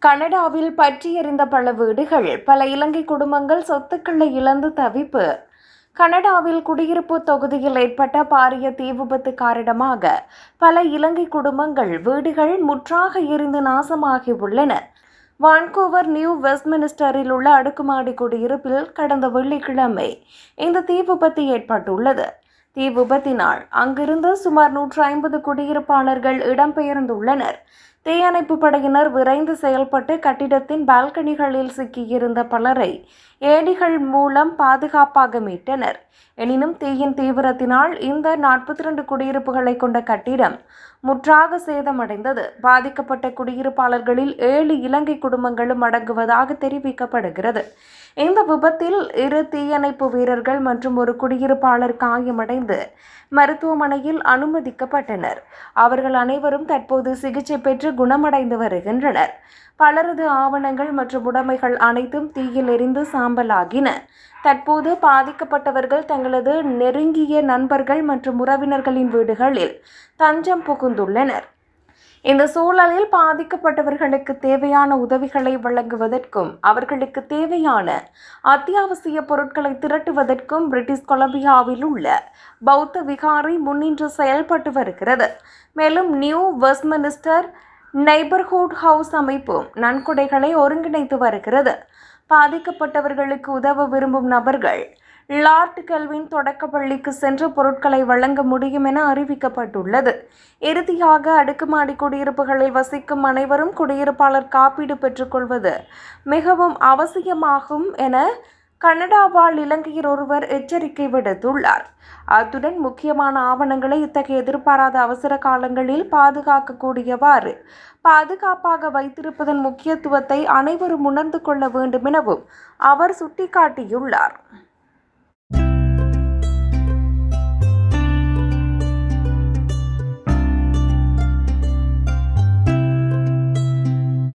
கனடாவில் பற்றி எறிந்த பல வீடுகள், பல இலங்கை குடும்பங்கள் சொத்துக்களை இழந்து தவிப்பு. கனடாவில் குடியிருப்பு தொகுதியில் ஏற்பட்ட பாரிய தீ விபத்து காரணமாக பல இலங்கை குடும்பங்கள் வீடுகள் முற்றாக எரிந்து நாசமாகி உள்ளன. வான்கூவர் நியூ வெஸ்ட்மினிஸ்டரில் உள்ள அடுக்குமாடி குடியிருப்பில் கடந்த வெள்ளிக்கிழமை இந்த தீ விபத்து ஏற்பட்டுள்ளது. தீ விபத்தினால் அங்கிருந்து சுமார் 150 குடியிருப்பாளர்கள் இடம்பெயர்ந்துள்ளனர். தீயணைப்பு படையினர் விரைந்து செயல்பட்டு கட்டிடத்தின் பால்கனிகளில் சிக்கியிருந்த பலரை ஏணிகள் மூலம் பாதுகாப்பாக மீட்டனர். எனினும் தீயின் தீவிரத்தினால் இந்த 42 குடியிருப்புகளை கொண்ட கட்டிடம் முற்றாக சேதமடைந்தது. பாதிக்கப்பட்ட குடியிருப்பாளர்களில் 7 இலங்கை குடும்பங்களும் அடங்குவதாக தெரிவிக்கப்படுகிறது. இந்த விபத்தில் 2 தீயணைப்பு வீரர்கள் மற்றும் ஒரு குடியிருப்பாளர் காயமடைந்து மருத்துவமனையில் அனுமதிக்கப்பட்டனர். அவர்கள் அனைவரும் தற்போது சிகிச்சை பெற்று குணமடைந்து வருகின்றனர். பலரது ஆவணங்கள் மற்றும் உடைமைகள் அனைத்தும் தீயில் எரிந்து சாம்பலாகின. தற்போது பாதிக்கப்பட்டவர்கள் தங்களது நெருங்கிய நண்பர்கள் மற்றும் உறவினர்களின் வீடுகளில் தஞ்சம் புகுந்துள்ளனர். இந்த சூழலில் பாதிக்கப்பட்டவர்களுக்கு தேவையான உதவிகளை வழங்குவதற்கும் அவர்களுக்கு தேவையான அத்தியாவசிய பொருட்களை திரட்டுவதற்கும் பிரிட்டிஷ் கொலம்பியாவில் உள்ள பௌத்த விகாரை முன்னின்று செயல்பட்டு வருகிறது. மேலும் நியூ வெஸ்ட்மினிஸ்டர் நெய்பர்ஹுட் ஹவுஸ் அமைப்பும் நன்கொடைகளை ஒருங்கிணைத்து வருகிறது. பாதிக்கப்பட்டவர்களுக்கு உதவ விரும்பும் நபர்கள் லார்ட் கெல்வின் தொடக்க பள்ளிக்கு சென்று பொருட்களை வழங்க முடியும் என அறிவிக்கப்பட்டுள்ளது. இறுதியாக அடுக்குமாடி குடியிருப்புகளில் வசிக்கும் அனைவரும் குடியிருப்பாளர் காப்பீடு பெற்றுக்கொள்வது மிகவும் அவசியமாகும் என கனடா வாழ் இலங்கையர் ஒருவர் எச்சரிக்கை விடுத்துள்ளார். அத்துடன் முக்கியமான ஆவணங்களை இத்தகைய எதிர்பாராத அவசர காலங்களில் பாதுகாக்கக்கூடியவாறு பாதுகாப்பாக வைத்திருப்பதன் முக்கியத்துவத்தை அனைவரும் உணர்ந்து கொள்ள வேண்டும் எனவும் அவர் சுட்டிக்காட்டியுள்ளார்.